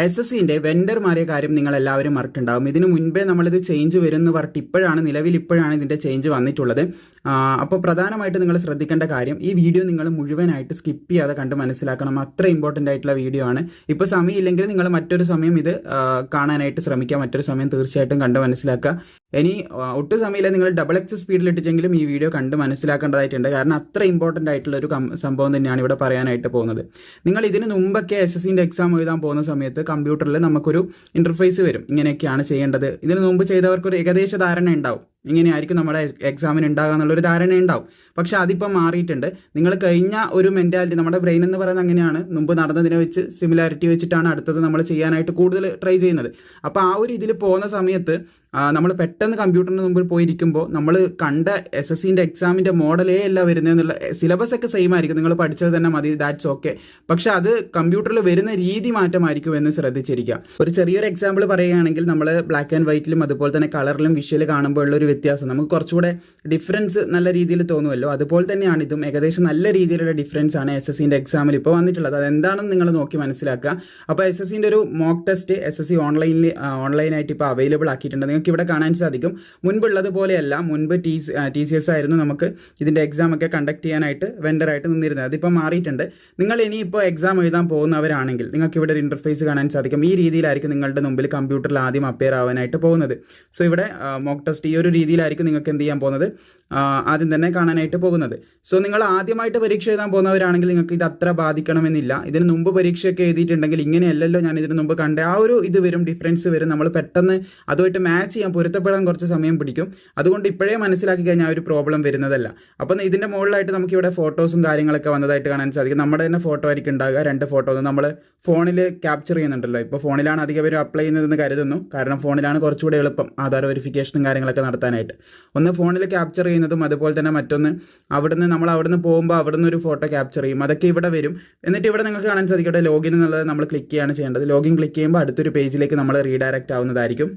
SSCന്റെ vendor മാറിയ കാര്യം നിങ്ങൾ എല്ലാവരും മറക്കുണ്ടാവും. ഇതിനു മുൻപേ നമ്മളിത് ചേഞ്ച് വരുമെന്ന് പറഞ്ഞിട്ട് ഇപ്പോഴാണ് ഇതിന്റെ ചേഞ്ച് വന്നിട്ടുള്ളത്. അപ്പോൾ പ്രധാനമായിട്ട് നിങ്ങൾ ശ്രദ്ധിക്കേണ്ട കാര്യം, ഈ വീഡിയോ നിങ്ങൾ മുഴുവനായിട്ട് സ്കിപ്പ് ചെയ്യാതെ കണ്ട് മനസ്സിലാക്കണം. അത്ര ഇമ്പോർട്ടൻ്റ് ആയിട്ടുള്ള വീഡിയോ ആണ്. ഇപ്പോൾ സമയമില്ലെങ്കിൽ നിങ്ങൾ മറ്റൊരു സമയം ഇത് കാണാനായിട്ട് ശ്രമിക്കുക. മറ്റൊരു സമയം തീർച്ചയായിട്ടും കണ്ട് മനസ്സിലാക്കുക. ഇനി ഒട്ടും സമയമില്ല, നിങ്ങൾ ഡബിൾ സ്പീഡിൽ ഇട്ടിട്ടെങ്കിലും ഈ വീഡിയോ കണ്ട് മനസ്സിലാക്കേണ്ടതായിട്ടുണ്ട്. കാരണം അത്ര ഇമ്പോർട്ടൻ്റ് ആയിട്ടുള്ള ഒരു സംഭവം തന്നെയാണ് ഇവിടെ പറയാനായിട്ട് പോകുന്നത്. നിങ്ങൾ ഇതിന് മുമ്പൊക്കെ SSCന്റെ എക്സാം എഴുതാൻ പോകുന്ന സമയത്ത് കമ്പ്യൂട്ടറിൽ നമുക്കൊരു ഇന്റർഫേസ് വരും. ഇങ്ങനെയൊക്കെയാണ് ചെയ്യേണ്ടത്. ഇതിനു മുമ്പ് ചെയ്തവർക്കൊരു ഏകദേശ ധാരണ ഉണ്ടാവും, ഇങ്ങനെയായിരിക്കും നമ്മുടെ എക്സാമിന് ഉണ്ടാകുക എന്നുള്ളൊരു ധാരണ ഉണ്ടാവും. പക്ഷെ അതിപ്പം മാറിയിട്ടുണ്ട്. നിങ്ങൾ കഴിഞ്ഞ ഒരു മെൻറ്റാലിറ്റി, നമ്മുടെ ബ്രെയിൻ എന്ന് പറയുന്നത് അങ്ങനെയാണ്, മുമ്പ് നടന്നതിനെ വെച്ച് സിമിലാരിറ്റി വെച്ചിട്ടാണ് അടുത്തത് നമ്മൾ ചെയ്യാനായിട്ട് കൂടുതൽ ട്രൈ ചെയ്യുന്നത്. അപ്പോൾ ആ ഒരു ഇതിൽ പോകുന്ന സമയത്ത് നമ്മൾ പെട്ടെന്ന് കമ്പ്യൂട്ടറിന് മുമ്പിൽ പോയിരിക്കുമ്പോൾ നമ്മൾ കണ്ട SSCന്റെ എക്സാമിൻ്റെ മോഡലേ അല്ല വരുന്നതെന്നുള്ള, സിലബസ് ഒക്കെ സെയിം ആയിരിക്കും, നിങ്ങൾ പഠിച്ചത് തന്നെ മതി, ദാറ്റ്സ് ഓക്കെ. പക്ഷെ അത് കമ്പ്യൂട്ടറിൽ വരുന്ന രീതി മാറ്റമായിരിക്കും എന്ന് ശ്രദ്ധിച്ചിരിക്കുക. ഒരു ചെറിയൊരു എക്സാമ്പിൾ പറയുകയാണെങ്കിൽ, നമ്മൾ ബ്ലാക്ക് ആൻഡ് വൈറ്റിലും അതുപോലെ തന്നെ കളറിലും വിഷ്വൽ കാണുമ്പോൾ ഉള്ളൊരു വ്യത്യാസം നമുക്ക് കുറച്ചുകൂടെ ഡിഫറൻസ് നല്ല രീതിയിൽ തോന്നുമല്ലോ. അതുപോലെ തന്നെയാണ് ഇതും. ഏകദേശം നല്ല രീതിയിലുള്ള ഡിഫറൻസ് ആണ് SSCന്റെ എക്സാമിൽ ഇപ്പോൾ വന്നിട്ടുള്ളത്. അതെന്താണെന്ന് നിങ്ങൾ നോക്കി മനസ്സിലാക്കുക. അപ്പോൾ SSCന്റെ ഒരു മോക്ക് ടെസ്റ്റ് SSC ഓൺലൈനായിട്ട് ഇപ്പോൾ അവൈലബിൾ ആക്കിയിട്ടുണ്ട്. നിങ്ങൾക്ക് ഇവിടെ കാണാൻ സാധിക്കും. മുൻപുള്ളത് പോലെയല്ല. മുൻപ് TCS ആയിരുന്നു നമുക്ക് ഇതിൻ്റെ എക്സാം ഒക്കെ കണ്ടക്ട് ചെയ്യാനായിട്ട് വെണ്ടറായിട്ട് നിന്നിരുന്നത്. അതിപ്പോൾ മാറിയിട്ടുണ്ട്. നിങ്ങൾ ഇനിയിപ്പോൾ എക്സാം എഴുതാൻ പോകുന്നവരാണെങ്കിൽ നിങ്ങൾക്ക് ഇവിടെ ഒരു ഇൻ്റർഫേസ് കാണാൻ സാധിക്കും. ഈ രീതിയിലായിരിക്കും നിങ്ങളുടെ മുമ്പിൽ കമ്പ്യൂട്ടറിൽ ആദ്യം അപ്പിയർ ആവാനായിട്ട് പോകുന്നത്. സോ ഇവിടെ മോക്ക് ടെസ്റ്റ് ഈ ഒരു രീതിയിലായിരിക്കും നിങ്ങൾക്ക് എന്ത് ചെയ്യാൻ പോകുന്നത്, ആദ്യം തന്നെ കാണാനായിട്ട് പോകുന്നത്. സോ നിങ്ങൾ ആദ്യമായിട്ട് പരീക്ഷ എഴുതാൻ പോകുന്നവരാണെങ്കിൽ നിങ്ങൾക്ക് ഇത് അത്ര ബാധിക്കണമെന്നില്ല. ഇതിന് മുമ്പ് പരീക്ഷയൊക്കെ എഴുതിയിട്ടുണ്ടെങ്കിൽ ഇങ്ങനെയല്ലല്ലോ ഞാൻ ഇതിന് മുമ്പ് കണ്ട ആ ഒരു ഇത് വരും, ഡിഫറൻസ് വരും. നമ്മൾ പെട്ടെന്ന് അതുമായിട്ട് മാച്ച് ചെയ്യാൻ, പൊരുത്തപ്പെടാൻ കുറച്ച് സമയം പിടിക്കും. അതുകൊണ്ട് ഇപ്പോഴേ മനസ്സിലാക്കി കഴിഞ്ഞാൽ ഒരു പ്രോബ്ലം വരുന്നതല്ല. അപ്പം ഇതിൻ്റെ മുകളിലായിട്ട് നമുക്ക് ഇവിടെ ഫോട്ടോസും കാര്യങ്ങളൊക്കെ വന്നതായിട്ട് കാണാൻ സാധിക്കും. നമ്മുടെ തന്നെ ഫോട്ടോ ആയിരിക്കും ഉണ്ടാകുക. 2 ഫോട്ടോ നമ്മൾ ഫോണിൽ ക്യാപ്ചർ ചെയ്യുന്നുണ്ടല്ലോ. ഇപ്പോൾ ഫോണിലാണ് അധികം പേര് അപ്ലൈ ചെയ്യുന്നതെന്ന് കരുതുന്നു. കാരണം ഫോണിലാണ് കുറച്ചുകൂടെ എളുപ്പം ആധാർ വെരിഫിക്കേഷനും കാര്യങ്ങളൊക്കെ നടത്താനായിട്ട്. ഒന്ന് ഫോണിൽ ക്യാപ്ചർ ചെയ്യുന്നതും, അതുപോലെ തന്നെ മറ്റൊന്ന് നമ്മൾ അവിടുന്ന് പോകുമ്പോൾ അവിടുന്ന് ഒരു ഫോട്ടോ ക്യാപ്ചർ ചെയ്യും. അതൊക്കെ ഇവിടെ വരും. എന്നിട്ട് ഇവിടെ നിങ്ങൾക്ക് കാണാൻ സാധിക്കും ഇവിടെ ലോഗിൻ എന്നുള്ളത് നമ്മൾ ക്ലിക്ക് ചെയ്യുകയാണ് ചെയ്യേണ്ടത്. ലോഗിൻ ക്ലിക്ക് ചെയ്യുമ്പോൾ അടുത്തൊരു പേജിലേക്ക് നമ്മൾ റീഡയറക്റ്റ് ആവുന്നതായിരിക്കും.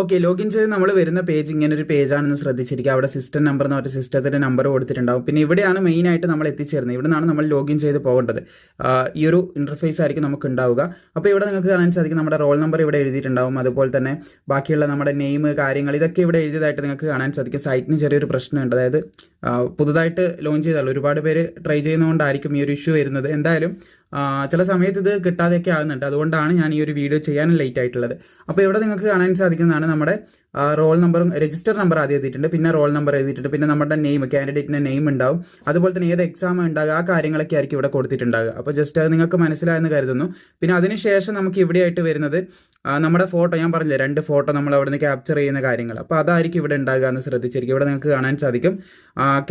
ഓക്കെ, ലോഗിൻ ചെയ്ത് നമ്മൾ വരുന്ന പേജ് ഇങ്ങനൊരു പേജാണെന്ന് ശ്രദ്ധിച്ചിരിക്കുക. അവിടെ സിസ്റ്റം നമ്പർ എന്ന് പറഞ്ഞ സിസ്റ്റത്തിൻ്റെ നമ്പർ കൊടുത്തിട്ടുണ്ടാവും. പിന്നെ ഇവിടെയാണ് മെയിനായിട്ട് നമ്മൾ എത്തിച്ചേരുന്നത്. ഇവിടെ നിന്നാണ് നമ്മൾ ലോഗിൻ ചെയ്ത് പോകേണ്ടത്. ഈ ഒരു ഇൻ്റർഫേസ് ആയിരിക്കും നമുക്ക് ഉണ്ടാവുക. അപ്പോൾ ഇവിടെ നിങ്ങൾക്ക് കാണാൻ സാധിക്കും നമ്മുടെ റോൾ നമ്പർ ഇവിടെ എഴുതിയിട്ടുണ്ടാവും. അതുപോലെ തന്നെ ബാക്കിയുള്ള നമ്മുടെ നെയിം, കാര്യങ്ങൾ ഇതൊക്കെ ഇവിടെ എഴുതിയതായിട്ട് നിങ്ങൾക്ക് കാണാൻ സാധിക്കും. സൈറ്റിന് ചെറിയൊരു പ്രശ്നമുണ്ട്. അതായത് പുതുതായിട്ട് ലോഞ്ച് ചെയ്താൽ ഒരുപാട് പേര് ട്രൈ ചെയ്യുന്നതുകൊണ്ടായിരിക്കും ഈ ഒരു ഇഷ്യൂ വരുന്നത്. എന്തായാലും ചില സമയത്ത് ഇത് കിട്ടാതെയൊക്കെ ആകുന്നുണ്ട്. അതുകൊണ്ടാണ് ഞാൻ ഈ ഒരു വീഡിയോ ചെയ്യാനും ലേറ്റ് ആയിട്ടുള്ളത്. അപ്പോൾ ഇവിടെ നിങ്ങൾക്ക് കാണാൻ സാധിക്കുന്നതാണ് നമ്മുടെ റോൾ നമ്പറും രജിസ്റ്റർ നമ്പർ ആദ്യം എഴുതിയിട്ടുണ്ട്, പിന്നെ റോൾ നമ്പർ എഴുതിയിട്ടുണ്ട്, പിന്നെ നമ്മുടെ നെയിം, കാൻഡിഡേറ്റിൻ്റെ നെയിം ഉണ്ടാവും. അതുപോലെ തന്നെ ഏത് എക്സാം ഉണ്ടാകുക ആ കാര്യങ്ങളൊക്കെ ആയിരിക്കും ഇവിടെ കൊടുത്തിട്ടുണ്ടാകുക. അപ്പോൾ ജസ്റ്റ് അത് നിങ്ങൾക്ക് മനസ്സിലായെന്ന് കരുതുന്നു. പിന്നെ അതിനുശേഷം നമുക്ക് ഇവിടെയായിട്ട് വരുന്നത് നമ്മുടെ ഫോട്ടോ, ഞാൻ പറഞ്ഞില്ലേ 2 ഫോട്ടോ നമ്മൾ അവിടെ നിന്ന് ക്യാപ്ചർ ചെയ്യുന്ന കാര്യങ്ങൾ. അപ്പോൾ അതായിരിക്കും ഇവിടെ ഉണ്ടാകുക എന്ന് ശ്രദ്ധിച്ചിരിക്കും. ഇവിടെ നിങ്ങൾക്ക് കാണാൻ സാധിക്കും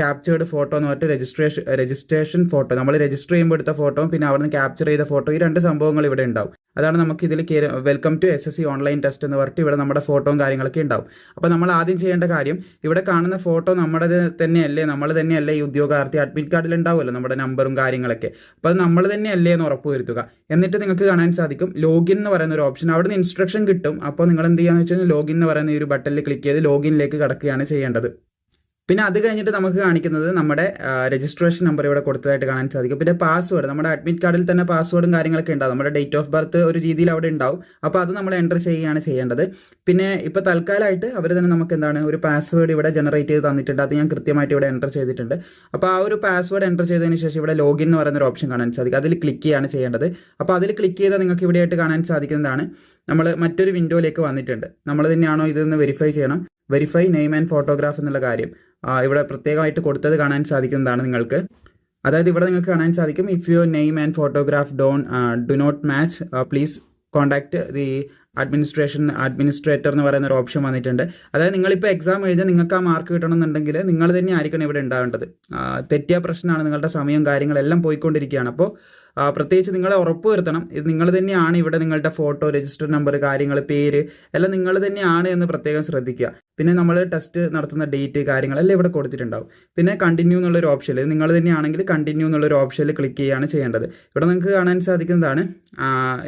ക്യാപ്ചേർഡ് ഫോട്ടോ എന്ന് പറഞ്ഞിട്ട് രജിസ്ട്രേഷൻ ഫോട്ടോ, നമ്മൾ രജിസ്റ്റർ ചെയ്യുമ്പോൾ എടുത്ത ഫോട്ടോയും പിന്നെ അവിടെ നിന്ന് ക്യാപ്ചർ ചെയ്ത ഫോട്ടോ, ഈ 2 സംഭവങ്ങൾ ഇവിടെ ഉണ്ടാവും. അതാണ് നമുക്ക് ഇതിൽ welcome to SSC online test എന്ന് പറഞ്ഞിട്ട് ഇവിടെ നമ്മുടെ ഫോട്ടോയും കാര്യങ്ങളൊക്കെ ഉണ്ടാവും. അപ്പോൾ നമ്മൾ ആദ്യം ചെയ്യേണ്ട കാര്യം, ഇവിടെ കാണുന്ന ഫോട്ടോ നമ്മുടെ തന്നെയല്ലേ, നമ്മൾ തന്നെയല്ലേ ഈ ഉദ്യോഗാർത്ഥി അഡ്മിറ്റ് കാർഡിൽ ഉണ്ടാവുമല്ലോ നമ്മുടെ നമ്പറും കാര്യങ്ങളൊക്കെ. അപ്പോൾ അത് നമ്മൾ തന്നെയല്ലേ എന്ന് ഉറപ്പ് വരുത്തുക. എന്നിട്ട് നിങ്ങൾക്ക് കാണാൻ സാധിക്കും ലോഗിൻ എന്ന് പറയുന്ന ഒരു ഓപ്ഷൻ. അവിടെ നിന്ന് ഇൻസ്ട്രക്ഷൻ കിട്ടും. അപ്പോൾ നിങ്ങൾ എന്ത് ചെയ്യാന്ന് വെച്ച് കഴിഞ്ഞാൽ ലോഗിൻ എന്ന് പറയുന്ന ഈ ഒരു ബട്ടണിൽ ക്ലിക്ക് ചെയ്ത് ലോഗിനിലേക്ക് കടക്കുകയാണ് ചെയ്യേണ്ടത്. പിന്നെ അത് കഴിഞ്ഞിട്ട് നമുക്ക് കാണിക്കുന്നത് നമ്മുടെ രജിസ്ട്രേഷൻ നമ്പർ ഇവിടെ കൊടുത്തതായിട്ട് കാണാൻ സാധിക്കും. പിന്നെ പാസ്വേഡ്, നമ്മുടെ അഡ്മിറ്റ് കാർഡിൽ തന്നെ പാസ്വേഡും കാര്യങ്ങളൊക്കെ ഉണ്ടാവും. നമ്മുടെ ഡേറ്റ് ഓഫ് ബർത്ത് ഒരു രീതിയിൽ അവിടെ ഉണ്ടാവും. അപ്പോൾ അത് നമ്മൾ എൻ്റർ ചെയ്യുകയാണ് ചെയ്യേണ്ടത്. പിന്നെ ഇപ്പോൾ തൽക്കാലമായിട്ട് അവർ തന്നെ നമുക്ക് ഒരു പാസ്വേഡ് ഇവിടെ ജനറേറ്റ് ചെയ്ത് തന്നിട്ടുണ്ട്. അത് ഞാൻ കൃത്യമായിട്ട് ഇവിടെ എൻ്റർ ചെയ്തിട്ടുണ്ട്. അപ്പോൾ ആ ഒരു പാസ്വേഡ് എൻ്റർ ചെയ്തതിന് ശേഷം ഇവിടെ ലോഗിൻ എന്ന് പറയുന്ന ഒരു ഓപ്ഷൻ കാണാൻ സാധിക്കും. അതിൽ ക്ലിക്ക് ചെയ്യുകയാണ് ചെയ്യേണ്ടത്. അപ്പോൾ അതിൽ ക്ലിക്ക് ചെയ്താൽ നിങ്ങൾക്ക് ഇവിടെയായിട്ട് കാണാൻ സാധിക്കുന്നതാണ് നമ്മൾ മറ്റൊരു വിൻഡോയിലേക്ക് വന്നിട്ടുണ്ട്. നമ്മൾ തന്നെയാണോ ഇതെന്ന് വെരിഫൈ ചെയ്യണം. വെരിഫൈ നെയിം ആൻഡ് ഫോട്ടോഗ്രാഫ് എന്നുള്ള കാര്യം ഇവിടെ പ്രത്യേകമായിട്ട് കൊടുത്തത് കാണാൻ സാധിക്കുന്നതാണ് നിങ്ങൾക്ക്. അതായത് ഇവിടെ നിങ്ങൾക്ക് കാണാൻ സാധിക്കും if your name and photograph do not match please contact the administrator എന്ന് പറയുന്ന ഒരു ഓപ്ഷൻ വന്നിട്ടുണ്ട്. അതായത് നിങ്ങളിപ്പോൾ എക്സാം എഴുതിയാൽ നിങ്ങൾക്ക് ആ മാർക്ക് കിട്ടണമെന്നുണ്ടെങ്കിൽ നിങ്ങൾ തന്നെ ആയിരിക്കണം ഇവിടെ ഉണ്ടാവേണ്ടത്. തെറ്റിയ പ്രശ്നമാണ്, നിങ്ങളുടെ സമയവും കാര്യങ്ങളെല്ലാം പോയിക്കൊണ്ടിരിക്കുകയാണ്. അപ്പോൾ പ്രത്യേകിച്ച് നിങ്ങളെ ഉറപ്പ് വരുത്തണം ഇത് നിങ്ങൾ തന്നെയാണ്. ഇവിടെ നിങ്ങളുടെ ഫോട്ടോ, രജിസ്റ്റർ നമ്പർ, കാര്യങ്ങൾ, പേര് എല്ലാം നിങ്ങൾ തന്നെയാണ് എന്ന് പ്രത്യേകം ശ്രദ്ധിക്കുക. പിന്നെ നമ്മൾ ടെസ്റ്റ് നടത്തുന്ന ഡേറ്റ്, കാര്യങ്ങളെല്ലാം ഇവിടെ കൊടുത്തിട്ടുണ്ടാവും. പിന്നെ കണ്ടിന്യൂ എന്നുള്ളൊരു ഓപ്ഷനിൽ നിങ്ങൾ തന്നെയാണെങ്കിൽ കണ്ടിന്യൂ എന്നുള്ളൊരു ഓപ്ഷനിൽ ക്ലിക്ക് ചെയ്യുകയാണ് ചെയ്യേണ്ടത്. ഇവിടെ നിങ്ങൾക്ക് കാണാൻ സാധിക്കുന്നതാണ്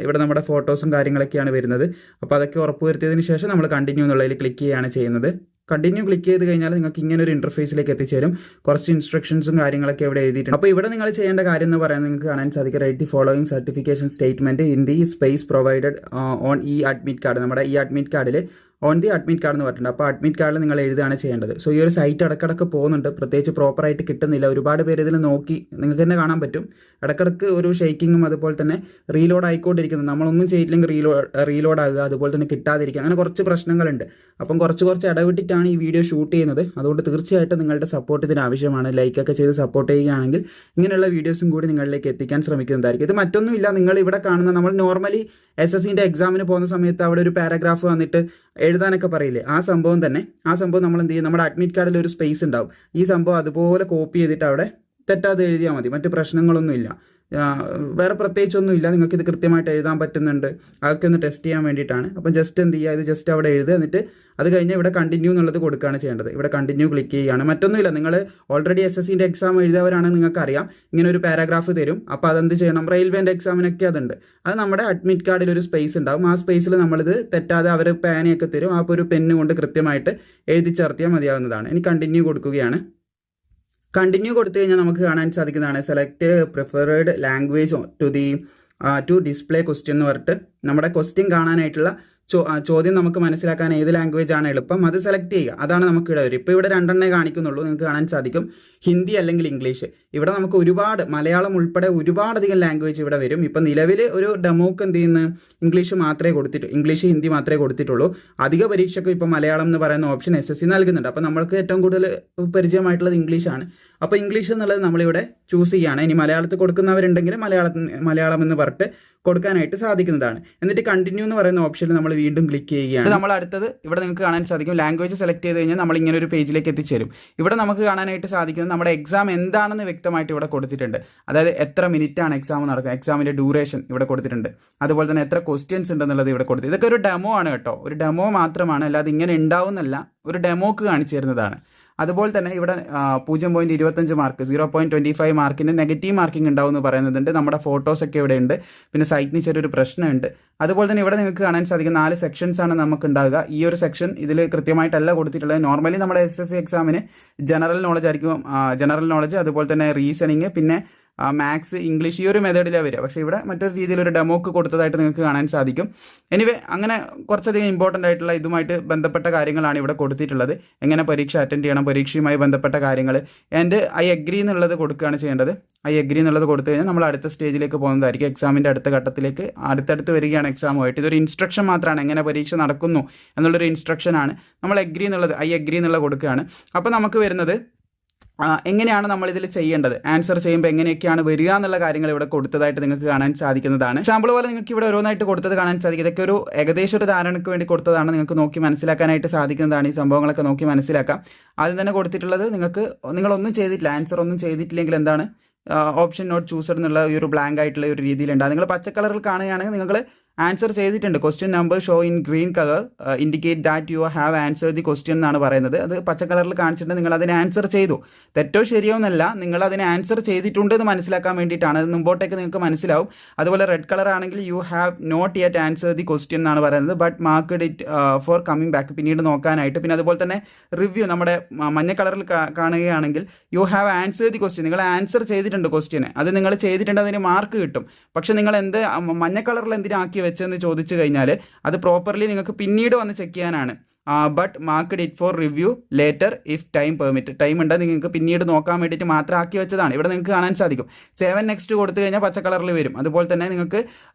ഇവിടെ നമ്മുടെ ഫോട്ടോസും കാര്യങ്ങളൊക്കെയാണ് വരുന്നത്. അപ്പോൾ അതൊക്കെ ഉറപ്പ് വരുത്തിയതിന് ശേഷം നമ്മൾ കണ്ടിന്യൂ എന്നുള്ളതിൽ ക്ലിക്ക് ചെയ്യുകയാണ് ചെയ്യുന്നത്. കണ്ടിന്യൂ ക്ലിക്ക് ചെയ്ത് കഴിഞ്ഞാൽ നിങ്ങൾക്ക് ഇങ്ങനെ ഒരു ഇൻ്റർഫേസിലേക്ക് എത്തിച്ചേരും. കുറച്ച് ഇൻസ്ട്രക്ഷൻസും കാര്യങ്ങളൊക്കെ ഇവിടെ എഴുതിയിട്ടുണ്ട്. അപ്പോൾ ഇവിടെ നിങ്ങൾ ചെയ്യേണ്ട കാര്യം എന്ന് പറയുന്നത് നിങ്ങൾക്ക് കാണാൻ സാധിക്കും, write the following certification statement in the space provided on ഈ അഡ്മിറ്റ് കാർഡ്. നമ്മുടെ ഈ അഡ്മിറ്റ് കാർഡിൽ ഓൺ ദി അഡ്മിറ്റ് കാർഡ് എന്ന് പറഞ്ഞിട്ടുണ്ട്. അപ്പോൾ അഡ്മിറ്റ് കാർഡിൽ നിങ്ങൾ എഴുതുകയാണ് ചെയ്യേണ്ടത്. സോ ഈ ഒരു സൈറ്റ് ഇടക്കിടക്ക് പോകുന്നുണ്ട്, പ്രത്യേകിച്ച് പ്രോപ്പറായിട്ട് കിട്ടുന്നില്ല. ഒരുപാട് പേര് ഇതിൽ നോക്കി നിങ്ങൾക്ക് തന്നെ കാണാൻ പറ്റും, ഇടക്കിടക്ക് ഒരു ഷെയ്ക്കിങ്ങും അതുപോലെ തന്നെ റീലോഡ് ആയിക്കൊണ്ടിരിക്കുന്നു. നമ്മളൊന്നും ചെയ്തില്ലെങ്കിൽ റീലോഡ് ആകുക, അതുപോലെ തന്നെ കിട്ടാതിരിക്കുക, അങ്ങനെ കുറച്ച് പ്രശ്നങ്ങളുണ്ട്. അപ്പം കുറച്ച് ഇടവിട്ടിട്ടാണ് ഈ വീഡിയോ ഷൂട്ട് ചെയ്യുന്നത്. അതുകൊണ്ട് തീർച്ചയായിട്ടും നിങ്ങളുടെ സപ്പോർട്ട് ഇതിന് ആവശ്യമാണ്. ലൈക്കൊക്കെ ചെയ്ത് സപ്പോർട്ട് ചെയ്യുകയാണെങ്കിൽ ഇങ്ങനെയുള്ള വീഡിയോസും കൂടി നിങ്ങളിലേക്ക് എത്തിക്കാൻ ശ്രമിക്കുന്നതായിരിക്കും. ഇത് മറ്റൊന്നുമില്ല, നിങ്ങൾ ഇവിടെ കാണുന്ന നമ്മൾ നോർമലി SSCൻ്റെ എക്സാമിന് പോകുന്ന സമയത്ത് അവിടെ ഒരു പാരഗ്രാഫ് വന്നിട്ട് എഴുതാനൊക്കെ പറയില്ലേ, ആ സംഭവം തന്നെ. ആ സംഭവം നമ്മൾ എന്ത് ചെയ്യും, നമ്മുടെ അഡ്മിറ്റ് കാർഡിൽ ഒരു സ്പേസ് ഉണ്ടാവും. ഈ സംഭവം അതുപോലെ കോപ്പി ചെയ്തിട്ട് അവിടെ തെറ്റാതെ എഴുതിയാൽ മതി. മറ്റ് പ്രശ്നങ്ങളൊന്നുമില്ല, വേറെ പ്രത്യേകിച്ചൊന്നുമില്ല. നിങ്ങൾക്കിത് കൃത്യമായിട്ട് എഴുതാൻ പറ്റുന്നുണ്ട്. അതൊക്കെ ഒന്ന് ടെസ്റ്റ് ചെയ്യാൻ വേണ്ടിയിട്ടാണ്. അപ്പം ജസ്റ്റ് എന്ത് ചെയ്യുക, ഇത് ജസ്റ്റ് അവിടെ എഴുതുക, എന്നിട്ട് അത് കഴിഞ്ഞ് ഇവിടെ കണ്ടിന്യൂ എന്നുള്ളത് കൊടുക്കുകയാണ് ചെയ്യേണ്ടത്. ഇവിടെ കണ്ടിന്യൂ ക്ലിക്ക് ചെയ്യുകയാണ്. മറ്റൊന്നുമില്ല, നിങ്ങൾ ഓൾറെഡി SSCൻ്റെ എക്സാം എഴുതിയവരാണെങ്കിൽ നിങ്ങൾക്കറിയാം ഇങ്ങനെ ഒരു പാരാഗ്രാഫ് തരും. അപ്പോൾ അതെന്ത് ചെയ്യണം, റെയിൽവേൻ്റെ എക്സാമിനൊക്കെ അതുണ്ട്. അത് നമ്മുടെ അഡ്മിറ്റ് കാർഡിൽ ഒരു സ്പേസ് ഉണ്ടാവും. ആ സ്പേസിൽ നമ്മളിത് തെറ്റാതെ അവർ പേനയൊക്കെ തരും. അപ്പോൾ ഒരു പെണ്ണ് കൊണ്ട് കൃത്യമായിട്ട് എഴുതി ചേർത്തിയാൽ മതിയാവുന്നതാണ്. ഇനി കണ്ടിന്യൂ കൊടുക്കുകയാണ്. കണ്ടിന്യൂ കൊടുത്തു കഴിഞ്ഞാൽ നമുക്ക് കാണാൻ സാധിക്കുന്നതാണ് select preferred language to display question എന്ന് പറഞ്ഞിട്ട് നമ്മുടെ ക്വസ്റ്റ്യൻ കാണാനായിട്ടുള്ള ചോദ്യം നമുക്ക് മനസ്സിലാക്കാൻ ഏത് ലാംഗ്വേജ് ആണ് എളുപ്പം അത് സെലക്ട് ചെയ്യുക. അതാണ് നമുക്ക് ഇവിടെ വരും. ഇപ്പോൾ ഇവിടെ 2 കാണിക്കുന്നുള്ളൂ, നിങ്ങൾക്ക് കാണാൻ സാധിക്കും, ഹിന്ദി അല്ലെങ്കിൽ ഇംഗ്ലീഷ്. ഇവിടെ നമുക്ക് ഒരുപാട്, മലയാളം ഉൾപ്പെടെ ഒരുപാടധികം ലാംഗ്വേജ് ഇവിടെ വരും. ഇപ്പം നിലവിൽ ഒരു ഡെമോക്ക് എന്ത് ചെയ്യുന്നു, ഇംഗ്ലീഷ് ഹിന്ദി മാത്രമേ കൊടുത്തിട്ടുള്ളൂ. അധിക പരീക്ഷയ്ക്കും ഇപ്പോൾ മലയാളം എന്ന് പറയുന്ന ഓപ്ഷൻ SSC നൽകുന്നുണ്ട്. അപ്പോൾ നമ്മൾക്ക് ഏറ്റവും കൂടുതൽ പരിചയമായിട്ടുള്ളത് ഇംഗ്ലീഷാണ്. അപ്പോൾ ഇംഗ്ലീഷ് എന്നുള്ളത് നമ്മളിവിടെ ചൂസ് ചെയ്യുകയാണ്. ഇനി മലയാളത്തിൽ കൊടുക്കുന്നവരുണ്ടെങ്കിൽ മലയാളം എന്ന് പറഞ്ഞിട്ട് കൊടുക്കാനായിട്ട് സാധിക്കുന്നതാണ്. എന്നിട്ട് കണ്ടിന്യൂ എന്ന് പറയുന്ന ഓപ്ഷനിൽ നമ്മൾ വീണ്ടും ക്ലിക്ക് ചെയ്യുകയാണ്. നമ്മൾ അടുത്തത് ഇവിടെ നിങ്ങൾക്ക് കാണാൻ സാധിക്കും, ലാംഗ്വേജ് സെലക്ട് ചെയ്ത് കഴിഞ്ഞാൽ നമ്മൾ ഇങ്ങനെ ഒരു പേജിലേക്ക് എത്തിച്ചേരും. ഇവിടെ നമുക്ക് കാണാനായിട്ട് സാധിക്കുന്നത് നമ്മുടെ എക്സാം എന്താണെന്ന് വ്യക്തമായിട്ട് ഇവിടെ കൊടുത്തിട്ടുണ്ട്. അതായത് എത്ര മിനിറ്റാണ് എക്സാം നടക്കുക, എക്സാമിൻ്റെ ഡ്യൂറേഷൻ ഇവിടെ കൊടുത്തിട്ടുണ്ട്. അതുപോലെ തന്നെ എത്ര ക്വസ്റ്റ്യൻസ് ഉണ്ടെന്നുള്ളത് ഇവിടെ കൊടുത്തു. ഇതൊക്കെ ഒരു ഡെമോ ആണ് കേട്ടോ, ഒരു ഡെമോ മാത്രമാണ്, അല്ലാതെ ഇങ്ങനെ ഉണ്ടാവുന്നല്ല, ഒരു ഡെമോക്ക് കാണിച്ചു തരുന്നതാണ്. അതുപോലെ തന്നെ ഇവിടെ 0.25 മാർക്ക് 0.25 മാർക്കിൻ്റെ നെഗറ്റീവ് മാർക്കിംഗ് ഉണ്ടാവും എന്ന് പറയുന്നുണ്ട്. നമ്മുടെ ഫോട്ടോസൊക്കെ ഇവിടെ ഉണ്ട്. പിന്നെ സൈറ്റിന് ചെറിയൊരു പ്രശ്നമുണ്ട്. അതുപോലെ തന്നെ ഇവിടെ നിങ്ങൾക്ക് കാണാൻ സാധിക്കും 4 സെക്ഷൻസ് ആണ് നമുക്ക് ഉണ്ടാകുക. ഈ ഒരു സെക്ഷൻ ഇതിൽ കൃത്യമായിട്ടല്ല കൊടുത്തിട്ടുള്ളത്. നോർമലി നമ്മുടെ SSC എക്സാമിന് ജനറൽ നോളജ് ആയിരിക്കും, ജനറൽ നോളജ്, അതുപോലെ തന്നെ റീസണിങ്, പിന്നെ മാത്സ്, ഇംഗ്ലീഷ്, ഈ ഒരു മെത്തേഡിലാണ് വരിക. പക്ഷേ ഇവിടെ മറ്റൊരു രീതിയിലൊരു ഡെമോക്ക് കൊടുത്തതായിട്ട് നിങ്ങൾക്ക് കാണാൻ സാധിക്കും. എനിവേ അങ്ങനെ കുറച്ചധികം ഇമ്പോർട്ടൻ്റ് ആയിട്ടുള്ള ഇതുമായിട്ട് ബന്ധപ്പെട്ട കാര്യങ്ങളാണ് ഇവിടെ കൊടുത്തിട്ടുള്ളത്. എങ്ങനെ പരീക്ഷ അറ്റൻഡ് ചെയ്യണം, പരീക്ഷയുമായി ബന്ധപ്പെട്ട കാര്യങ്ങൾ. ആൻഡ് ഐ അഗ്രി എന്നുള്ളത് കൊടുക്കുകയാണ് ചെയ്യേണ്ടത്. ഐ അഗ്രി എന്നുള്ളത് കൊടുത്തു കഴിഞ്ഞാൽ നമ്മൾ അടുത്ത സ്റ്റേജിലേക്ക് പോകുന്നതായിരിക്കും. എക്സാമിൻ്റെ അടുത്ത ഘട്ടത്തിലേക്ക് അടുത്തടുത്ത് വരികയാണ് എക്സാമുമായിട്ട്. ഇതൊരു ഇൻസ്ട്രക്ഷൻ മാത്രമാണ്, എങ്ങനെ പരീക്ഷ നടക്കുന്നു എന്നുള്ളൊരു ഇൻസ്ട്രക്ഷനാണ്. നമ്മൾ അഗ്രി എന്നുള്ളത്, ഐ അഗ്രി എന്നുള്ളത് കൊടുക്കുകയാണ്. അപ്പോൾ നമുക്ക് വരുന്നത് എങ്ങനെയാണ് നമ്മളിതിൽ ചെയ്യേണ്ടത്, ആൻസർ ചെയ്യുമ്പോൾ എങ്ങനെയൊക്കെയാണ് വരിക എന്നുള്ള കാര്യങ്ങൾ ഇവിടെ കൊടുത്തതായിട്ട് നിങ്ങൾക്ക് കാണാൻ സാധിക്കുന്നതാണ്. എക്സാമ്പിൾ പോലെ നിങ്ങൾക്ക് ഇവിടെ ഓരോന്നായിട്ട് കൊടുത്തത് കാണാൻ സാധിക്കും. ഇതൊക്കെ ഒരു ഏകദേശം ഒരു ധാരണയ്ക്ക് വേണ്ടി കൊടുത്തതാണ്. നിങ്ങൾക്ക് നോക്കി മനസ്സിലാക്കാനായിട്ട് സാധിക്കുന്നതാണ്. ഈ സംഭവങ്ങളൊക്കെ നോക്കി മനസ്സിലാക്കാം. ആദ്യം തന്നെ കൊടുത്തിട്ടുള്ളത് നിങ്ങളൊന്നും ചെയ്തിട്ടില്ല, ആൻസർ ഒന്നും ചെയ്തിട്ടില്ലെങ്കിൽ എന്താണ് ഓപ്ഷൻ നോട്ട് ചൂസർ എന്നുള്ള ഈ ഒരു ബ്ലാങ്ക് ആയിട്ടുള്ള ഒരു രീതിയിലുണ്ട്. അത് നിങ്ങൾ പച്ച കളറിൽ കാണുകയാണെങ്കിൽ നിങ്ങൾ ആൻസർ ചെയ്തിട്ടുണ്ട്. Question number show in green colour indicate that you have answer the question എന്നാണ് പറയുന്നത്. അത് പച്ച കളറിൽ കാണിച്ചിട്ട് നിങ്ങൾ അതിന് ആൻസർ ചെയ്തു. തെറ്റോ ശരിയോ എന്നല്ല, നിങ്ങൾ അതിന് ആൻസർ ചെയ്തിട്ടുണ്ട് എന്ന് മനസ്സിലാക്കാൻ വേണ്ടിയിട്ടാണ്. അത് മുമ്പോട്ടേക്ക് നിങ്ങൾക്ക് മനസ്സിലാവും. അതുപോലെ റെഡ് കളർ ആണെങ്കിൽ you have not yet answer the question എന്നാണ് പറയുന്നത്, but marked it for coming back, പിന്നീട് നോക്കാനായിട്ട്. പിന്നെ അതുപോലെ തന്നെ റിവ്യൂ നമ്മുടെ മഞ്ഞ കളറിൽ കാണുകയാണെങ്കിൽ you have answer the question, നിങ്ങൾ ആൻസർ ചെയ്തിട്ടുണ്ട് ക്വസ്റ്റ്യന്, അത് നിങ്ങൾ ചെയ്തിട്ടുണ്ട്, അതിന് മാർക്ക് കിട്ടും. പക്ഷെ നിങ്ങൾ മഞ്ഞ കളറിൽ എന്തിനാക്കി വെച്ചെന്ന് ചോദിച്ചു കഴിഞ്ഞാൽ അത് പ്രോപ്പർലി നിങ്ങൾക്ക് പിന്നീട് വന്ന് ചെക്ക് ചെയ്യാനാണ്. But marked it four review later if time permit, time ഉണ്ട് നിങ്ങൾക്ക് പിന്നീട് നോക്കാൻ വേണ്ടിയിട്ട് മാത്രം ആക്കി വെച്ചതാണ്. ഇവിടെ നിങ്ങൾക്ക് കാണാൻ സാധിക്കും 7 നെക്സ്റ്റ് കൊടുത്തു കഴിഞ്ഞാൽ പച്ച കളറിൽ വരും. അതുപോലെ തന്നെ നിങ്ങൾക്ക്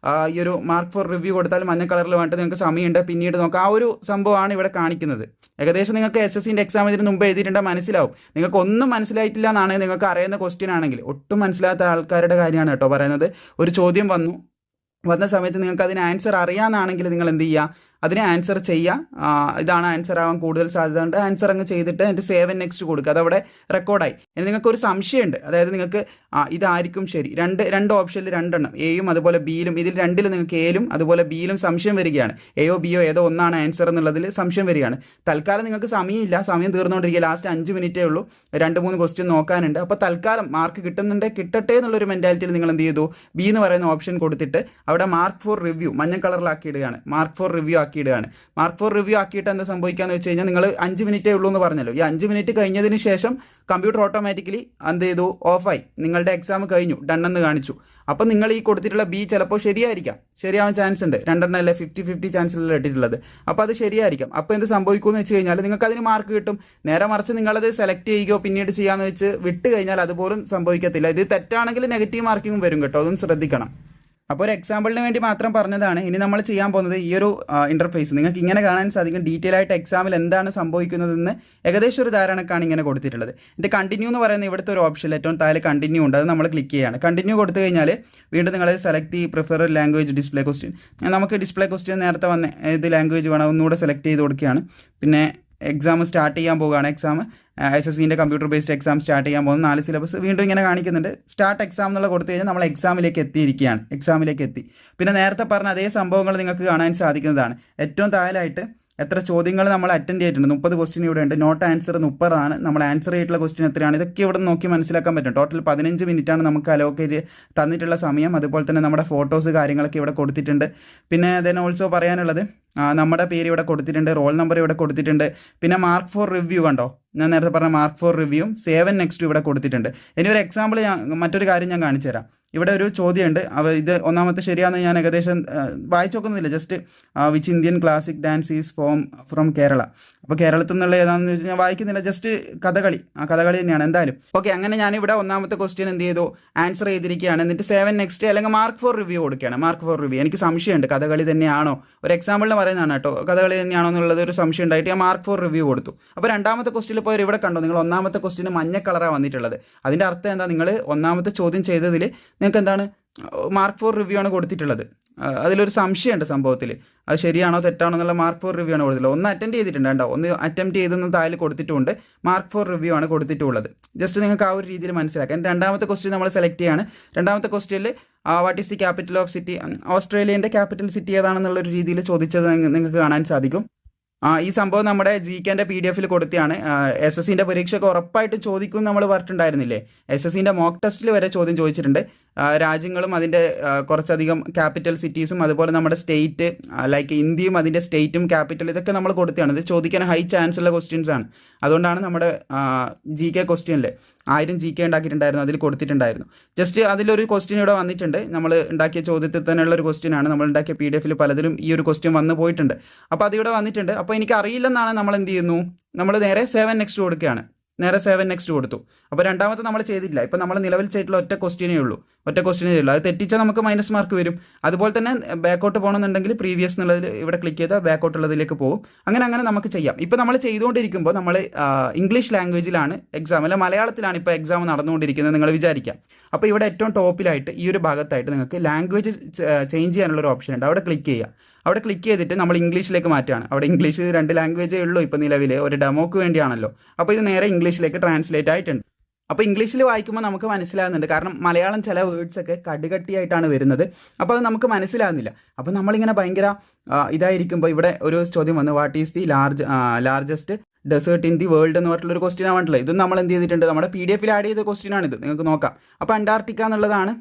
ഈ ഒരു മാർക്ക് ഫോർ റിവ്യൂ കൊടുത്താൽ മഞ്ഞ കളറിൽ വേണ്ടിയിട്ട് നിങ്ങൾക്ക് സമയമുണ്ട്, പിന്നീട് നോക്കാം. ആ ഒരു സംഭവമാണ് ഇവിടെ കാണിക്കുന്നത്. ഏകദേശം നിങ്ങൾക്ക് SSCൻ്റെ എക്സാം ഇതിന് മുമ്പ് എഴുതിയിട്ടുണ്ടെങ്കിൽ മനസ്സിലാവും. നിങ്ങൾക്ക് ഒന്നും മനസ്സിലായിട്ടില്ല എന്നാണ് നിങ്ങൾക്ക് അറിയുന്ന ക്വസ്റ്റ്യൻ ആണെങ്കിൽ. ഒട്ടും മനസ്സിലാത്ത ആൾക്കാരുടെ കാര്യമാണ് കേട്ടോ പറയുന്നത്. ഒരു ചോദ്യം വന്ന സമയത്ത് നിങ്ങൾക്ക് അതിന് ആൻസർ അറിയാമെന്നാണെങ്കിൽ നിങ്ങൾ എന്ത് ചെയ്യുക, അതിന് ആൻസർ ചെയ്യുക. ഇതാണ് ആൻസർ ആവാൻ കൂടുതൽ സാധ്യത ഉണ്ട്. ആൻസർ അങ്ങ് ചെയ്തിട്ട് എന്നിട്ട് 7 നെക്സ്റ്റ് കൊടുക്കുക. അതവിടെ റെക്കോർഡായി. ഇനി നിങ്ങൾക്കൊരു സംശയമുണ്ട്, അതായത് നിങ്ങൾക്ക് ഇതായിരിക്കും ശരി, രണ്ട് ഓപ്ഷനിൽ 2 എണ്ണം, എയും അതുപോലെ ബിയിലും, ഇതിൽ 2ൽ നിങ്ങൾക്ക് എയിലും അതുപോലെ ബിയിലും സംശയം വരികയാണ്. എയോ ബിയോ ഏതോ ഒന്നാണ് ആൻസർ എന്നുള്ളതിൽ സംശയം വരികയാണ്. തൽക്കാലം നിങ്ങൾക്ക് സമയമില്ല, സമയം തീർന്നുകൊണ്ടിരിക്കുക, ലാസ്റ്റ് 5 മിനിറ്റേ ഉള്ളൂ, 2-3 ക്വസ്റ്റ്യൻ നോക്കാനുണ്ട്. അപ്പോൾ തൽക്കാലം മാർക്ക് കിട്ടട്ടെ എന്നുള്ളൊരു മെൻറ്റാലിറ്റിയിൽ നിങ്ങൾ എന്ത് ചെയ്തു, ബി എന്ന് പറയുന്ന ഓപ്ഷൻ കൊടുത്തിട്ട് അവിടെ മാർക്ക് ഫോർ റിവ്യൂ മഞ്ഞ കളറിലാക്കി ഇടുകയാണ്. മാർക്ക് ഫോർ റിവ്യൂ ആക്കി ആക്കിയിടുകയാണ്. മാർക്ക് ഫോർ റിവ്യൂ ആക്കിയിട്ട് എന്താ സംഭവിക്കാന്ന് വെച്ച് കഴിഞ്ഞാൽ നിങ്ങൾ 5 മിനിറ്റേ ഉള്ളൂ എന്ന് പറഞ്ഞല്ലോ. ഈ 5 മിനിറ്റ് കഴിഞ്ഞതിന് ശേഷം കമ്പ്യൂട്ടർ ഓട്ടോമാറ്റിക്കലി എന്ത് ചെയ്തു, ഓഫായി. നിങ്ങളുടെ എക്സാം കഴിഞ്ഞു, ഡണ്ണെന്ന് കാണിച്ചു. അപ്പം നിങ്ങൾ ഈ കൊടുത്തിട്ടുള്ള ബി ചിലപ്പോൾ ശരിയാവാൻ ചാൻസ് ഉണ്ട്. 2 അല്ലേ 50-50 ചാൻസിലല്ലേ ഇട്ടിട്ടുള്ളത്. അപ്പോൾ അത് ശരിയായിരിക്കാം. അപ്പോൾ എന്ത് സംഭവിക്കുമെന്ന് വെച്ച് കഴിഞ്ഞാൽ നിങ്ങൾക്ക് അതിന് മാർക്ക് കിട്ടും. നേരെ മറിച്ച് നിങ്ങളത് സെലക്ട് ചെയ്യുകയോ പിന്നീട് ചെയ്യാന്ന് വെച്ച് വിട്ട് കഴിഞ്ഞാൽ അതുപോലും സംഭവിക്കത്തില്ല. ഇത് തെറ്റാണെങ്കിൽ നെഗറ്റീവ് മാർക്കിംഗ് വരും കേട്ടോ, അതും ശ്രദ്ധിക്കണം. അപ്പോൾ ഒരു എക്സാമ്പിളിന് വേണ്ടി മാത്രം പറഞ്ഞതാണ്. ഇനി നമ്മൾ ചെയ്യാൻ പോകുന്നത് ഈ ഒരു ഇന്റർഫേസ് നിങ്ങൾക്ക് ഇങ്ങനെ കാണാൻ സാധിക്കും. ഡീറ്റെയിൽ ആയിട്ട് എക്സാമിൽ എന്താണ് സംഭവിക്കുന്നതെന്ന് ഏകദേശം ഒരു ധാരണക്കാണ് ഇങ്ങനെ കൊടുത്തിട്ടുള്ളത്. ഇതിൻ്റെ കണ്ടിന്യൂ എന്ന് പറയുന്ന ഇവിടുത്തെ ഒരു ഓപ്ഷൻ ഏറ്റവും താഴെ കണ്ടിന്യൂ ഉണ്ട്, അത് നമ്മൾ ക്ലിക്ക് ചെയ്യുകയാണ്. കണ്ടിന്യൂ കൊടുത്തു കഴിഞ്ഞാൽ വീണ്ടും നിങ്ങൾ സെലക്ട് ഈ പ്രിഫർ ലാംഗ്വേജ് ഡിസ്പ്ലേ ക്വസ്റ്റ്യൻ. നമുക്ക് ഡിസ്പ്ലേ ക്വസ്റ്റ്യൻ നേരത്തെ വന്ന ഏത് ലാംഗ്വേജ് വേണം ഒന്നുകൂടെ സെലക്ട് ചെയ്ത് കൊടുക്കുകയാണ്. പിന്നെ എക്സാം സ്റ്റാർട്ട് ചെയ്യാൻ പോവുകയാണ്. എക്സാം SSCൻ്റെ കമ്പ്യൂട്ടർ ബേസ്ഡ് എക്സാം സ്റ്റാർട്ട് ചെയ്യാൻ പോകുന്ന 4 സിലബസ് വീണ്ടും ഇങ്ങനെ കാണിക്കുന്നുണ്ട്. സ്റ്റാർട്ട് എക്സാം എന്നുള്ള കൊടുത്തു കഴിഞ്ഞാൽ നമ്മൾ എക്സാമിലേക്ക് എത്തി. പിന്നെ നേരത്തെ പറഞ്ഞ അതേ സംഭവങ്ങൾ നിങ്ങൾക്ക് കാണാൻ സാധിക്കുന്നതാണ്. ഏറ്റവും താഴെയായിട്ട് എത്ര ചോദ്യങ്ങൾ നമ്മൾ അറ്റൻഡ് ചെയ്തിട്ടുണ്ട്, 30 ക്വസ്റ്റ്യൻ ഇവിടെ ഉണ്ട്. നോട്ട് ആൻസർ 30 ആണ്. നമ്മൾ ആൻസർ ചെയ്തിട്ടുള്ള ക്വസ്റ്റ്യൻ എത്രയാണ്, ഇതൊക്കെ ഇവിടെ നോക്കി മനസ്സിലാക്കാൻ പറ്റും. ടോട്ടൽ 15 മിനിറ്റാണ് നമുക്ക് അലോക്കേറ്റ് തന്നിട്ടുള്ള സമയം. അതുപോലെ തന്നെ നമ്മുടെ ഫോട്ടോസ് കാര്യങ്ങളൊക്കെ ഇവിടെ കൊടുത്തിട്ടുണ്ട്. പിന്നെ ദെൻ ഓൾസോ പറയാനുള്ളത് നമ്മുടെ പേര് ഇവിടെ കൊടുത്തിട്ടുണ്ട്, റോൾ നമ്പർ ഇവിടെ കൊടുത്തിട്ടുണ്ട്. പിന്നെ മാർക്ക് ഫോർ റിവ്യൂ കണ്ടോ, ഞാൻ നേരത്തെ പറഞ്ഞ മാർക്ക് ഫോർ റിവ്യൂവും സേവ് ആൻഡ് നെക്സ്റ്റ് ഇവിടെ കൊടുത്തിട്ടുണ്ട്. ഇനി ഒരു എക്സാമ്പിൾ മറ്റൊരു കാര്യം ഞാൻ കാണിച്ചു തരാം. ഇവിടെ ഒരു ചോദ്യമുണ്ട്. ഇത് ഒന്നാമത്തെ ശരിയാണെന്ന് ഞാൻ ഏകദേശം വായിച്ചു നോക്കുന്നില്ല. Just which Indian classic dance is from Kerala. അപ്പോൾ കേരളത്തിൽ നിന്നുള്ള ഏതാണെന്ന് വെച്ച് ഞാൻ വായിക്കുന്നില്ല. ജസ്റ്റ് കഥകളി തന്നെയാണ് എന്തായാലും. ഓക്കെ, അങ്ങനെ ഞാനിവിടെ ഒന്നാമത്തെ ക്വസ്റ്റ്യൻ എന്ത് ചെയ്തു, ആൻസർ ചെയ്തിരിക്കുകയാണ്. എന്നിട്ട് സേവ് ആൻഡ് നെക്സ്റ്റ് അല്ലെങ്കിൽ മാർക്ക് ഫോർ റിവ്യൂ കൊടുക്കുകയാണ്. മാർക്ക് ഫോർ റിവ്യൂ എനിക്ക് സംശയമുണ്ട് കഥകളി തന്നെയാണോ, ഒരു എക്സാമ്പിളിന് പറയുന്നതാണ് കേട്ടോ, കഥകളി തന്നെയാണോ എന്നുള്ളത് ഒരു സംശയം ഉണ്ടായിട്ട് ഞാൻ മാർക്ക് ഫോർ റിവ്യൂ കൊടുത്തു. അപ്പോൾ രണ്ടാമത്തെ ക്വസ്റ്റ്യനിൽ പോയി ഇവിടെ കണ്ടോ, നിങ്ങൾ ഒന്നാമത്തെ ക്വസ്റ്റ്യന് മഞ്ഞ കളറാണ് വന്നിട്ടുള്ളത്. അതിൻ്റെ അർത്ഥം എന്താ, നിങ്ങൾ ഒന്നാമത്തെ ചോദ്യം ചെയ്തതിൽ നിങ്ങൾക്ക് എന്താണ് മാർക്ക് ഫോർ റിവ്യൂ ആണ് കൊടുത്തിട്ടുള്ളത്. അതിലൊരു സംശയമുണ്ട് സംഭവത്തിൽ, അത് ശരിയാണോ തെറ്റാണോ എന്നുള്ള മാർക്ക് ഫോർ റിവ്യൂ ആണ് കൊടുത്തിട്ടുള്ളത്. ഒന്ന് അറ്റൻഡ് ചെയ്തിട്ടുണ്ട് കേട്ടോ, ഒന്ന് അറ്റംപ്റ്റ് ചെയ്തെന്ന് താഴെ കൊടുത്തിട്ടുണ്ട്, മാർക്ക് ഫോർ റിവ്യൂ ആണ് കൊടുത്തിട്ടുള്ളത്. ജസ്റ്റ് നിങ്ങൾക്ക് ആ ഒരു രീതിയിൽ മനസ്സിലാക്കാൻ. രണ്ടാമത്തെ ക്വസ്റ്റ്യൻ നമ്മൾ സെലക്ട് ചെയ്യാണ്. രണ്ടാമത്തെ ക്വസ്റ്റ്യനിൽ what is the capital of city, ഓസ്ട്രേലിയൻ്റെ ക്യാപിറ്റൽ സിറ്റി ഏതാണെന്നുള്ളൊരു രീതിയിൽ ചോദിച്ചത് നിങ്ങൾക്ക് കാണാൻ സാധിക്കും. ഈ സംഭവം നമ്മുടെ GKൻ്റെ PDF കൊടുത്തിയാണ്. SSCൻ്റെ പരീക്ഷയൊക്കെ ഉറപ്പായിട്ടും ചോദിക്കും നമ്മൾ പറഞ്ഞിട്ടുണ്ടായിരുന്നില്ലേ. SSCൻ്റെ മോക്ക് ടെസ്റ്റിൽ വരെ ചോദ്യം ചോദിച്ചിട്ടുണ്ട്. രാജ്യങ്ങളും അതിൻ്റെ കുറച്ചധികം ക്യാപിറ്റൽ സിറ്റീസും അതുപോലെ നമ്മുടെ സ്റ്റേറ്റ് ലൈക്ക് ഇന്ത്യയും അതിൻ്റെ സ്റ്റേറ്റും ക്യാപിറ്റൽ ഇതൊക്കെ നമ്മൾ കൊടുത്തതാണ്. ഇത് ചോദിക്കാൻ ഹൈ ചാൻസ് ഉള്ള ക്വസ്റ്റ്യൻസ് ആണ്. അതുകൊണ്ടാണ് നമ്മുടെ GK ക്വസ്റ്റ്യനിൽ 1000 GK ഉണ്ടാക്കിയിട്ടുണ്ടായിരുന്നു, അതിൽ കൊടുത്തിട്ടുണ്ടായിരുന്നു. ജസ്റ്റ് അതിലൊരു ക്വസ്റ്റ്യൻ ഇവിടെ വന്നിട്ടുണ്ട്. നമ്മൾ ഉണ്ടാക്കിയ ചോദ്യത്തിൽ തന്നെയുള്ള ഒരു ക്വസ്റ്റ്യൻ ആണ്. നമ്മൾ ഉണ്ടാക്കിയ PDF പലതിലും ഈ ഒരു ക്വസ്റ്റ്യൻ വന്നു പോയിട്ടുണ്ട്. അപ്പോൾ അതിവിടെ വന്നിട്ടുണ്ട്. അപ്പോൾ എനിക്ക് അറിയില്ലെന്നാണ് നമ്മൾ എന്ത് ചെയ്യുന്നു, നമ്മൾ നേരെ സേവ് ആൻഡ് നെക്സ്റ്റ് കൊടുക്കുകയാണ്. നേരെ സേവ് ആൻഡ് നെക്സ്റ്റ് കൊടുത്തു. അപ്പോൾ രണ്ടാമത്തെ നമ്മൾ ചെയ്തില്ല. ഇപ്പോൾ നമ്മൾ നിലവിൽ ചെയ്തിട്ടുള്ള ഒറ്റ ക്വസ്റ്റ്യനേ ഉള്ളൂ. അത് തെറ്റിച്ചാൽ നമുക്ക് മൈനസ് മാർക്ക് വരും. അതുപോലെ തന്നെ ബാക്കോട്ട് പോകണമെന്നുണ്ടെങ്കിൽ പ്രീവിയസ് എന്നുള്ളതിൽ ഇവിടെ ക്ലിക്ക് ചെയ്താൽ ബാക്കോട്ടുള്ളതിലേക്ക് പോകും. അങ്ങനെ നമുക്ക് ചെയ്യാം. ഇപ്പോൾ നമ്മൾ ചെയ്തുകൊണ്ടിരിക്കുമ്പോൾ നമ്മൾ ഇംഗ്ലീഷ് ലാംഗ്വേജിലാണ് എക്സാം, അല്ല മലയാളത്തിലാണ് ഇപ്പോൾ എക്സാം നടന്നുകൊണ്ടിരിക്കുന്നത് നിങ്ങൾ വിചാരിക്കാം. അപ്പോൾ ഇവിടെ ഏറ്റവും ടോപ്പിലായിട്ട് ഈ ഒരു ഭാഗത്തായിട്ട് നിങ്ങൾക്ക് ലാംഗ്വേജ് ചേഞ്ച് ചെയ്യാനുള്ളൊരു ഓപ്ഷൻ ഉണ്ട്. അവിടെ ക്ലിക്ക് ചെയ്യുക. അവിടെ ക്ലിക്ക് ചെയ്തിട്ട് നമ്മൾ ഇംഗ്ലീഷിലേക്ക് മാറ്റുകയാണ്. അവിടെ ഇംഗ്ലീഷ് 2 ലാംഗ്വേജേ ഉള്ളൂ ഇപ്പോൾ നിലവിൽ, ഒരു ഡെമോക്ക് വേണ്ടിയാണല്ലോ. അപ്പോൾ ഇത് നേരെ ഇംഗ്ലീഷിലേക്ക് ട്രാൻസ്ലേറ്റ് ആയിട്ടുണ്ട്. അപ്പോൾ ഇംഗ്ലീഷിൽ വായിക്കുമ്പോൾ നമുക്ക് മനസ്സിലാകുന്നുണ്ട്. കാരണം മലയാളം ചില വേർഡ്സൊക്കെ കടുകട്ടിയായിട്ടാണ് വരുന്നത്. അപ്പോൾ അത് നമുക്ക് മനസ്സിലാകുന്നില്ല. അപ്പോൾ നമ്മളിങ്ങനെ ഭയങ്കര ഇതായിരിക്കുമ്പോൾ ഇവിടെ ഒരു ചോദ്യം വന്നു, what is the largest desert in the world എന്ന് പറഞ്ഞിട്ടുള്ളൊരു ക്വസ്റ്റ്യൻ ആണല്ലോ. ഇതും നമ്മൾ എന്ത് ചെയ്തിട്ടുണ്ട്, നമ്മുടെ PDF ആഡ് ചെയ്ത ക്വസ്റ്റ്യൻ ആണിത്, നിങ്ങൾക്ക് നോക്കാം. അപ്പോൾ അന്റാർട്ടിക്ക എന്നുള്ളതാണ്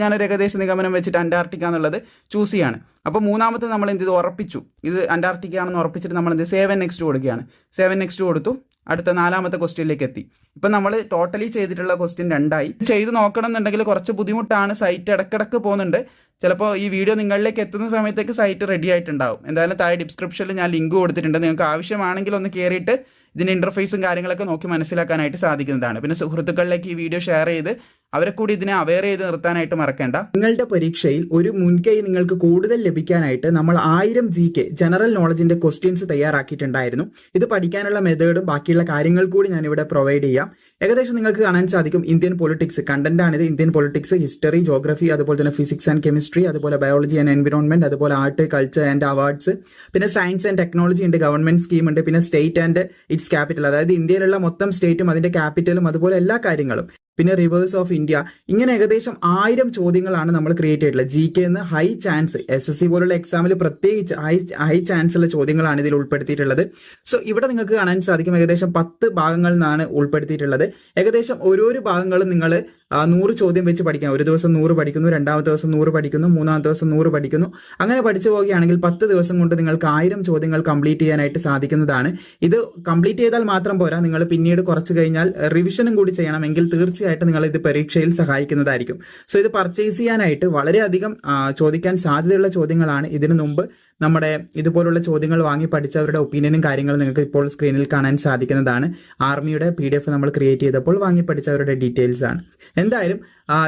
ഞാനൊരു ഏകദേശം നിഗമനം വെച്ചിട്ട് അന്റാർട്ടിക്ക എന്നുള്ളത് ചൂസ് ചെയ്യാണ്. അപ്പോൾ മൂന്നാമത്തെ നമ്മൾ എന്ത് ചെയ്ത് ഉറപ്പിച്ചു, ഇത് അന്റാർട്ടിക്ക ആണെന്ന് ഉറപ്പിച്ചിട്ട് നമ്മൾ എന്ത് സേവ് ആൻഡ് നെക്സ്റ്റ് കൊടുക്കുകയാണ്. സേവ് ആൻഡ് നെക്സ്റ്റ് കൊടുത്തു. അടുത്ത 4ാമത്തെ ക്വസ്റ്റ്യനിലേക്ക് എത്തി. ഇപ്പം നമ്മൾ ടോട്ടലി ചെയ്തിട്ടുള്ള ക്വസ്റ്റ്യൻ 2ആയി. ചെയ്ത് നോക്കണം എന്നുണ്ടെങ്കിൽ കുറച്ച് ബുദ്ധിമുട്ടാണ്. സൈറ്റ് ഇടയ്ക്കിടയ്ക്ക് പോകുന്നുണ്ട്. ചിലപ്പോൾ ഈ വീഡിയോ നിങ്ങളിലേക്ക് എത്തുന്ന സമയത്തേക്ക് സൈറ്റ് റെഡി ആയിട്ടുണ്ടാവും. എന്തായാലും താഴെ ഡിസ്ക്രിപ്ഷനിൽ ഞാൻ ലിങ്ക് കൊടുത്തിട്ടുണ്ട്. നിങ്ങൾക്ക് ആവശ്യമാണെങ്കിൽ ഒന്ന് കയറിയിട്ട് ഇതിൻ്റെ ഇൻ്റർഫേസും കാര്യങ്ങളൊക്കെ നോക്കി മനസ്സിലാക്കാനായിട്ട് സാധിക്കുന്നതാണ്. പിന്നെ സുഹൃത്തുക്കളിലേക്ക് ഈ വീഡിയോ ഷെയർ ചെയ്ത് അവരെ കൂടി ഇതിനെ അവെയർ ചെയ്ത് നിർത്താനായിട്ട് മറക്കേണ്ട. നിങ്ങളുടെ പരീക്ഷയിൽ ഒരു മുൻകൈ നിങ്ങൾക്ക് കൂടുതൽ ലഭിക്കാനായിട്ട് നമ്മൾ 1000 GK ജനറൽ നോളജിന്റെ ക്വസ്റ്റ്യൻസ് തയ്യാറാക്കിയിട്ടുണ്ടായിരുന്നു. ഇത് പഠിക്കാനുള്ള മെത്തേഡും ബാക്കിയുള്ള കാര്യങ്ങൾ കൂടി ഞാനിവിടെ പ്രൊവൈഡ് ചെയ്യാം. ഏകദേശം നിങ്ങൾക്ക് കാണാൻ സാധിക്കും ഇന്ത്യൻ പൊളിറ്റിക്സ് കണ്ടന്റ് ആണിത്. ഇന്ത്യൻ പൊളിറ്റിക്സ്, ഹിസ്റ്ററി, ജോഗ്രഫി, അതുപോലെ തന്നെ ഫിസിക്സ് ആൻഡ് കെമിസ്ട്രി, അതുപോലെ ബയോളജി ആൻഡ് എൻവിറോൺമെന്റ്, അതുപോലെ ആർട്ട്, കൾച്ചർ ആൻഡ് അവാർഡ്സ്, പിന്നെ സയൻസ് ആൻഡ് ടെക്നോളജി ഉണ്ട്, ഗവൺമെന്റ് സ്കീം ഉണ്ട്, പിന്നെ സ്റ്റേറ്റ് ആൻഡ് ഇറ്റ്സ് ക്യാപിറ്റൽ, അതായത് ഇന്ത്യയിലുള്ള മൊത്തം സ്റ്റേറ്റും അതിന്റെ ക്യാപിറ്റലും അതുപോലെ എല്ലാ കാര്യങ്ങളും, പിന്നെ റിവേഴ്സ് ഓഫ് ഇന്ത്യ. ഇങ്ങനെ ഏകദേശം 1000 ചോദ്യങ്ങളാണ് നമ്മൾ ക്രിയേറ്റ് ചെയ്തിട്ടുള്ളത്. GK എന്ന് ഹൈ ചാൻസ്, SSC പോലുള്ള എക്സാമിൽ പ്രത്യേകിച്ച് ഹൈ ചാൻസ് ഉള്ള ചോദ്യങ്ങളാണ് ഇതിൽ ഉൾപ്പെടുത്തിയിട്ടുള്ളത്. സോ ഇവിടെ നിങ്ങൾക്ക് കാണാൻ സാധിക്കും ഏകദേശം 10 ഭാഗങ്ങളിൽ നിന്നാണ് ഉൾപ്പെടുത്തിയിട്ടുള്ളത്. ഏകദേശം ഓരോരോ ഭാഗങ്ങളും നിങ്ങൾ 100 ചോദ്യം വെച്ച് പഠിക്കാം. ഒരു ദിവസം 100 പഠിക്കുന്നു, രണ്ടാമത്തെ ദിവസം 100 പഠിക്കുന്നു, മൂന്നാമത്തെ ദിവസം 100 പഠിക്കുന്നു. അങ്ങനെ പഠിച്ചു പോവുകയാണെങ്കിൽ 10 ദിവസം കൊണ്ട് നിങ്ങൾക്ക് 1000 ചോദ്യങ്ങൾ കംപ്ലീറ്റ് ചെയ്യാനായിട്ട് സാധിക്കുന്നതാണ്. ഇത് കംപ്ലീറ്റ് ചെയ്താൽ മാത്രം പോരാ, നിങ്ങൾ പിന്നീട് കുറച്ച് കഴിഞ്ഞാൽ റിവിഷനും കൂടി ചെയ്യണമെങ്കിൽ തീർച്ചയായിട്ടും നിങ്ങൾ ഇത് പരീക്ഷയിൽ സഹായിക്കുന്നതായിരിക്കും. സോ ഇത് പർച്ചേസ് ചെയ്യാനായിട്ട് വളരെയധികം ചോദിക്കാൻ സാധ്യതയുള്ള ചോദ്യങ്ങളാണ്. ഇതിനു മുമ്പ് നമ്മുടെ ഇതുപോലുള്ള ചോദ്യങ്ങൾ വാങ്ങി പഠിച്ചവരുടെ ഒപ്പീനിയനും കാര്യങ്ങളും നിങ്ങൾക്ക് ഇപ്പോൾ സ്ക്രീനിൽ കാണാൻ സാധിക്കുന്നതാണ്. ആർമിയുടെ PDF നമ്മൾ ക്രിയേറ്റ് ചെയ്തപ്പോൾ വാങ്ങി പഠിച്ചവരുടെ ഡീറ്റെയിൽസ് ആണ്. എന്തായാലും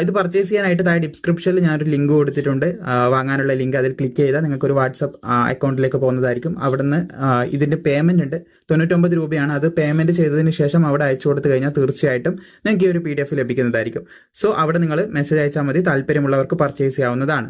ഇത് പർച്ചേസ് ചെയ്യാനായിട്ട് താഴെ ഡിസ്ക്രിപ്ഷനിൽ ഞാനൊരു ലിങ്ക് കൊടുത്തിട്ടുണ്ട്. വാങ്ങാനുള്ള ലിങ്ക് അതിൽ ക്ലിക്ക് ചെയ്താൽ നിങ്ങൾക്ക് ഒരു വാട്സപ്പ് അക്കൗണ്ടിലേക്ക് പോകുന്നതായിരിക്കും. അവിടുന്ന് ഇതിന്റെ പേയ്മെന്റ് ഉണ്ട്, 99 രൂപയാണ്. അത് പേയ്മെന്റ് ചെയ്തതിന് ശേഷം അവിടെ അയച്ചു കൊടുത്തു കഴിഞ്ഞാൽ തീർച്ചയായിട്ടും നിങ്ങൾക്ക് ഈ ഒരു PDF ലഭിക്കുന്നതായിരിക്കും. സോ അവിടെ നിങ്ങൾ മെസ്സേജ് അയച്ചാൽ മതി, താല്പര്യമുള്ളവർക്ക് പർച്ചേസ് ചെയ്യാവുന്നതാണ്.